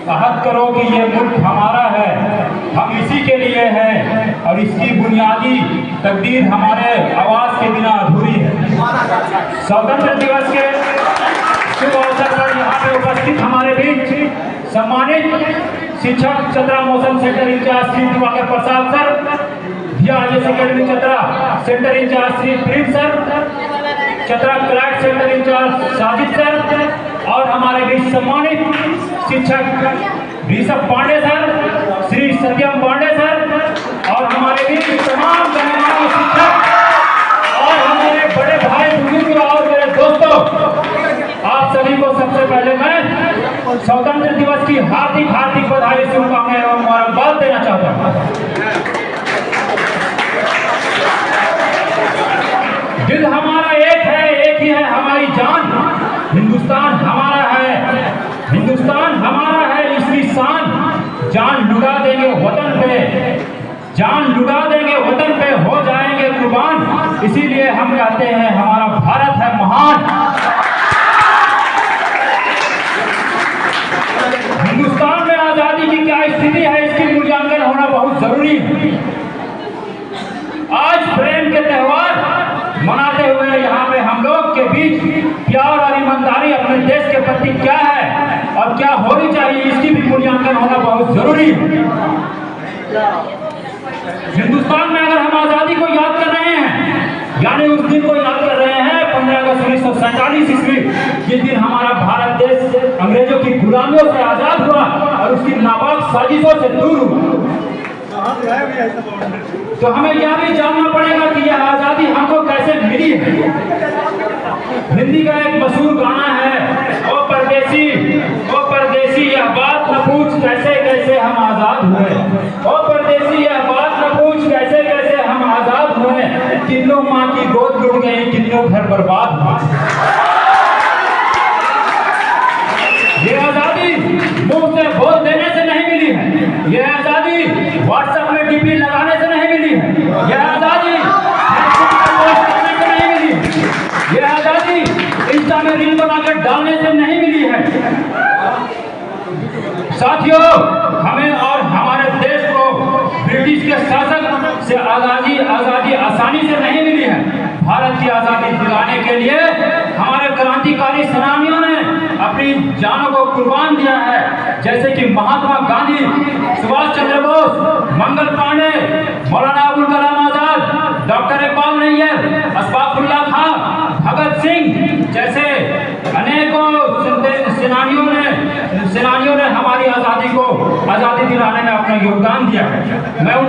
अहद करो कि ये मुल्क हमारा है, हम इसी के लिए हैं और इसकी बुनियादी तकदीर हमारे आवाज़ के बिना अधूरी है। स्वतंत्र दिवस के शुभ अवसर पर यहाँ पे उपस्थित हमारे बीच सम्मानित शिक्षक चतरा मौसम center incharge Shri Diwakar Prasad sir, IAS academy Chatra center incharge Shri Preet sir, Chatra CLAT center incharge Sajid sir और हमारे बीच सम्मानित शिक्षक ऋषभ पांडे सर, श्री सत्यम पांडे सर और हमारे बीच तमाम गणमान्य शिक्षक और हमारे बड़े भाई बुजुर्ग और मेरे दोस्तों, आप सभी को सबसे पहले मैं स्वतंत्र दिवस की हार्दिक हार्दिक बधाई, शुभकामनाएं और मुबारकबाद देना चाहता हूँ। दिल हमारा एक है, एक ही है हमारी जान, हिंदुस्तान हमारा है, हिंदुस्तान हमारा है इसकी शान, जान लुटा देंगे वतन पे, जान लुटा देंगे वतन पे, हो जाएंगे कुर्बान, इसीलिए हम कहते हैं हमारा भारत है महान। हिंदुस्तान में आजादी की क्या स्थिति है, इसकी मूल्यांकन होना बहुत जरूरी है। आज प्रेम के त्योहार मनाते हुए यहाँ पे हम लोग के बीच प्यार और ईमानदारी अपने देश के प्रति क्या है और क्या होनी चाहिए, इसकी भी मूल्यांकन होना बहुत जरूरी है। हिंदुस्तान में अगर हम आजादी को याद कर रहे हैं, यानी उस दिन को याद कर रहे हैं 15 अगस्त 1947 ईस्वी, जिस दिन हमारा भारत देश अंग्रेजों की गुलामियों से आजाद हुआ और उसकी नापाक साजिशों से दूर हुआ, तो हमें यह भी जानना पड़ेगा कि यह आजादी हमको कैसे मिली है। हिंदी का एक मशहूर गाना है, ओ परदेसी यह बात न पूछ कैसे कैसे हम आजाद हुए, ओ परदेसी यह बात न पूछ कैसे कैसे हम आजाद हुए, किन्नों माँ की गोद लुट गई, किन्नों घर बर्बाद हुए। ये आजादी मुंह से बोल देने से नहीं मिली है, यह आजादी व्हाट्सएप में डीपी लगाने से नहीं मिली है, यह आजादी पोस्ट करने से नहीं मिली है, यह आजादी इंस्टा में रील बनाकर डालने से नहीं मिली है। साथियों, हमें और हमारे देश को ब्रिटिश के शासक से आजादी आसानी से नहीं मिली है। भारत की आजादी दिलाने के लिए हमारे क्रांतिकारी सेनानियों ने अपनी जानों को कुर्बान दिया है, जैसे कि महात्मा गांधी, सुभाष चंद्र बोस, मंगल पांडे, मौलाना अबुल कलाम आजाद, डॉक्टर इकबाल नैयर, अशफाकुल्लाह खां, भगत सिंह जैसे अनेकों सेनानियों ने हमारी आजादी दिलाने में अपना योगदान दिया है। मैं उन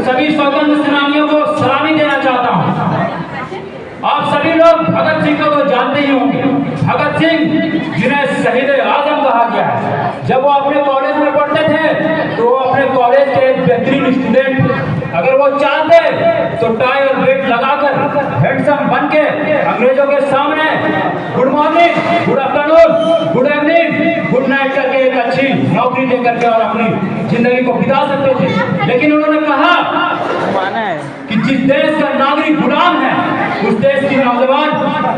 सभी स्वतंत्र सेनानियों को सलामी देना चाहता हूँ। आप सभी लोग भगत सिंह को तो जानते ही होंगे। भगत सिंह जिन्हें शहीद आजम कहा गया है, जब वो अपने कॉलेज में पढ़ते थे तो वो अपने कॉलेज के एक बेहतरीन स्टूडेंट, अगर वो चाहते तो टाई और बेल्ट लगाकर हैंडसम बन के अंग्रेजों के सामने good morning, good afternoon, good evening, good night करके एक अच्छी नौकरी दे करके और अपनी जिंदगी को बिता सकते थे। लेकिन उन्होंने कहा कि जिस देश का नागरिक गुलाम है, उस देश की नौजवान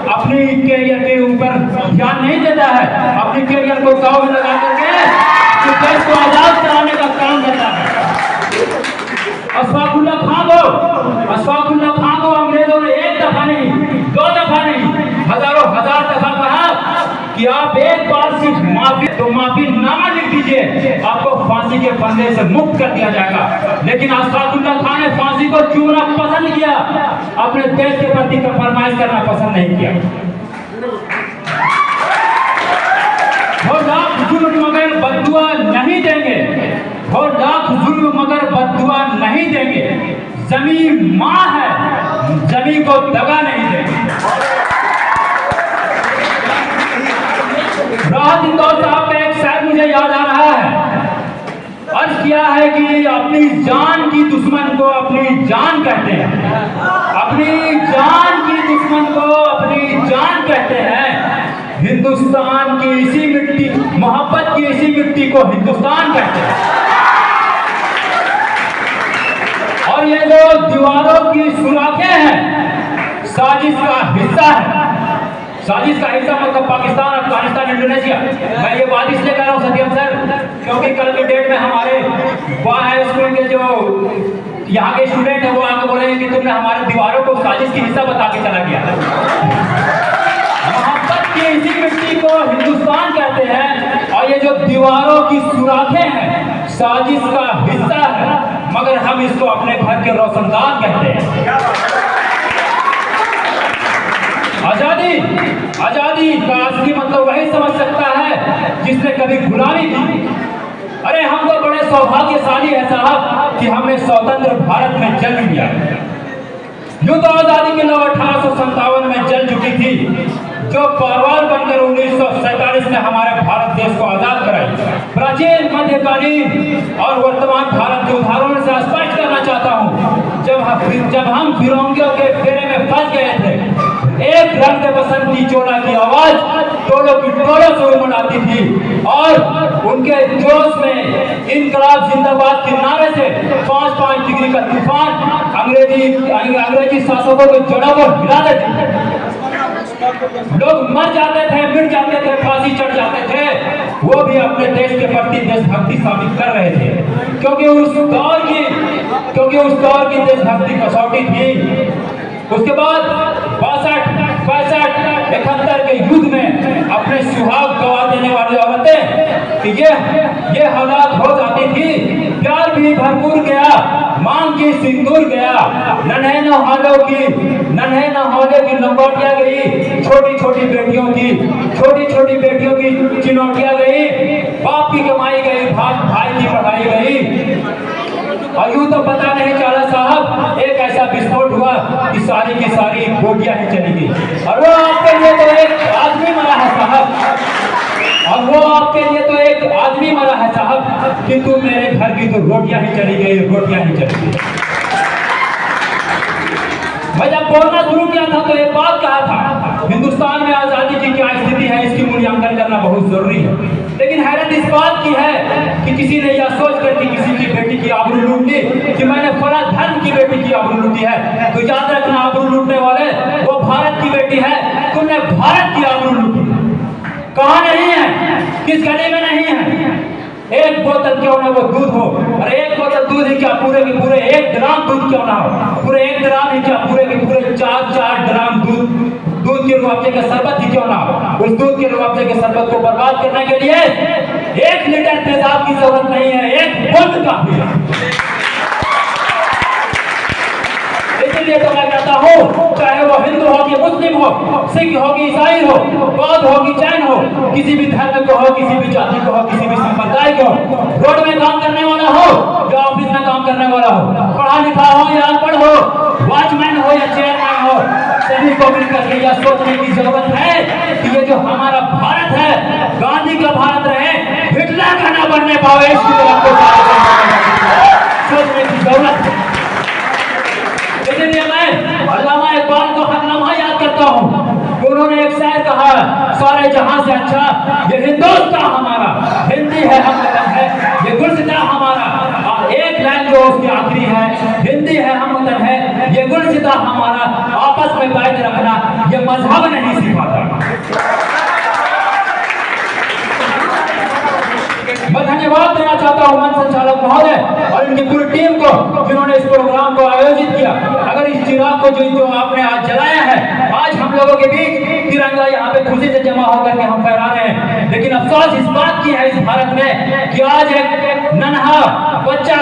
अपनी कैरियर के ऊपर ध्यान नहीं देता है, अपनी कैरियर को दांव में लगा करके उस देश को आजाद कराने का काम करता है। अशफाकुल्लाह खां को अंग्रेजों ने एक दफा नहीं, दो दफा नहीं, हजारों हजार दफा कहा कि आप एक बार सिर्फ माफीनामा लिख दीजिए, आपको फांसी के फंदे से मुक्त कर दिया जाएगा। लेकिन अशफाकुल्लाह खां ने फांसी को चूमना पसंद किया, अपने देश के प्रति फरमाइश करना पसंद नहीं किया। वो लाख जुल्म मगर बद्दुआ नहीं देंगे, वो लाख जुल्म मगर बद्दुआ नहीं देंगे, जमीन माँ है, जमीन को दगा नहीं देंगे। राहत इंदौर साहब का एक शायर मुझे याद आ रहा है। अर्ज किया है कि अपनी जान की दुश्मन को अपनी जान कहते हैं, अपनी जान की दुश्मन को अपनी जान कहते हैं। हिंदुस्तान की इसी मिट्टी, मोहब्बत की इसी मिट्टी को हिंदुस्तान कहते हैं। और ये जो दीवारों की सुराखें हैं, साजिश का हिस्सा है। साजिश का हिस्सा मतलब पाकिस्तान, अफगानिस्तान, इंडोनेशिया। मैं ये बात इसलिए कह रहा हूँ सत्यम सर क्योंकि कल के डेट में हमारे हाई स्कूल के जो यहाँ के स्टूडेंट है वो आके बोलेंगे कि तुमने हमारे दीवारों को साजिश की हिस्सा बता के चला गया। मोहब्बत की इसी मिट्टी को हिंदुस्तान कहते हैं, और ये जो दीवारों की सुराखें हैं साजिश का हिस्सा है, मगर हम इसको अपने घर के रोशनदान कहते हैं। आजादी आजादी का असली मतलब वही समझ सकता है जिसने कभी गुलामी की। अरे हम तो बड़े सौभाग्यशाली है साहब कि हमने स्वतंत्र भारत में जन्म लिया। यूं तो आजादी की लौ 1857 में जल चुकी थी, जो पारवाल बनकर 1947 में हमारे भारत देश को आजाद कराई। प्राचीन, मध्यकालीन और वर्तमान भारत के उदाहरणों से स्पष्ट करना चाहता हूँ, जब हम फिरंगियों के फेरे में फंस गए थे, एक रंग बसंती चोला की आवाज टोलों की टोलों से उमड़ आती थी, और उनके जोश में इनकलाब जिंदाबाद के नारे से 5-5 डिग्री का तूफान अंग्रेजी शासकों के जड़ों को हिला देते। लोग मर जाते थे, मिट जाते थे, फांसी चढ़ जाते थे, वो भी अपने देश के प्रति देशभक्ति साबित कर रहे थे, क्योंकि उस दौर की देशभक्ति कसौटी थी। उसके बाद 62, 65, 71 के युद्ध में अपने सुहाग गवा देने वाली औरतें कि ये हालात हो जाती थी। प्यार भी भरपूर गया, मांग की सिंदूर गया, नन्हे नौहालों की लंगोटियां गई, छोटी छोटी बेटियों की चिनौटियां गई, बाप की कमाई गई, भाई की पढ़ाई गई। और यूं तो पता नहीं चला साहब, एक ऐसा विस्फोट हुआ कि सारी की सारी बोटियां ही चली गई, और वो आपके लिए तो एक आदमी मरा है साहब, कि तुम मेरे घर की तो रोटियां ही चली गई। मैं जब बोलना शुरू किया था तो एक बात कहा था, हिंदुस्तान में आजादी की क्या स्थिति है इसकी मूल्यांकन करना बहुत जरूरी है। लेकिन हैरत इस बात की है कि किसी ने यह सोच कर कि किसी की बेटी की आबरू लूट ली, कि मैंने फला धर्म की बेटी की आबरू लूटी है, तो याद रखना आबरू लूटने वाले वो भारत की बेटी है, तुमने भारत की आबरू लूटी। कहाँ नहीं है, किस गली में नहीं है। एक बोतल क्यों ना वो दूध हो, और एक बोतल दूध ही क्या पूरे के पूरे 1 ग्राम दूध क्यों ना हो, पूरे 1 ग्राम ही क्या पूरे के पूरे 4 ग्राम दूध के रुआबजे का शरबत ही क्यों ना हो। उस दूध के रुआबजे के शरबत को बर्बाद करने के लिए 1 लीटर तेजाब की जरूरत नहीं है, 1 बूंद काफी है। इसलिए तो मैं कहता हूँ, चाहे वो हिंदू हो कि मुस्लिम हो, सिख हो कि ईसाई हो, बौद्ध हो कि जैन हो, किसी भी धर्म को हो, किसी भी जाति को हो, किसी भी संप्रदाय को, रोड में काम करने वाला हो या ऑफिस में काम करने वाला हो, पढ़ा लिखा हो या अनपढ़ हो, वॉचमैन हो या चेयरमैन हो, सभी को मिलकर के यह सोचने की जरूरत है कि ये जो हमारा भारत है, गांधी का भारत रहे, हिटलर का ना बनने पावे, इसकी तरफ को सोचने की जरूरत है। इसलिए मैं अल्लामा इकबाल को हकनामा याद करता हूँ, उन्होंने एक शायर कहा, सारे जहां से अच्छा ये हिंदुस्तान हमारा, हिंदी है हम वतन है, ये गुलसिता हमारा, और एक लाइन जो उसकी आखिरी है, हिंदी है हम वतन है, ये गुलसिता हमारा, आपस में बैठ रखना ये मजहब नहीं सिखाता। मैं धन्यवाद देना चाहता हूँ मंच संचालक महोदय और इनकी पूरी टीम को, जिन्होंने इस प्रोग्राम को आयोजित किया। अगर इस चिराग को जो आपने आज जलाया है, आज हम लोगों के बीच तिरंगा यहाँ पे खुशी से जमा होकर के हम फहरा रहे हैं, लेकिन अफसोस इस बात की है इस भारत में कि आज एक नन्हा बच्चा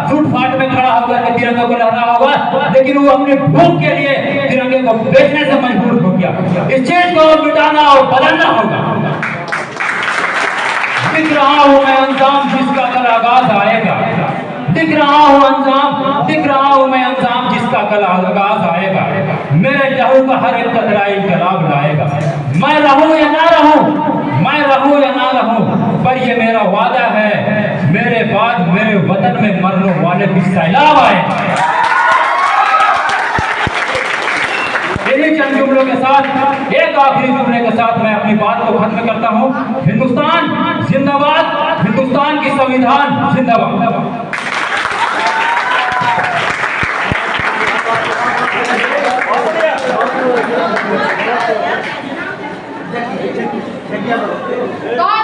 फुटपाथ में खड़ा होकर के तिरंगे को लहरा होगा, लेकिन वो अपनी भूख के लिए तिरंगे को बेचने से मजबूर हो गया। इस चीज को मिटाना और बदलना होगा। दिख रहा हूं मैं अंजाम जिसका कल आगाज आएगा, दिख रहा हूं मैं अंजाम जिसका कल आगाज आएगा, मेरे लहू का हर एक कतरा इनकलाब लाएगा। मैं रहूं या ना रहूं, पर ये मेरा वादा है, मेरे बाद मेरे वतन में मरने वाले भी सैलाब आएगा। यही चंद जुमलों के साथ, एक आखिरी जुमले के साथ मैं अपनी बात को खत्म करता हूं। हिंदुस्तान जिंदाबाद, हिंदुस्तान की संविधान जिंदाबाद। God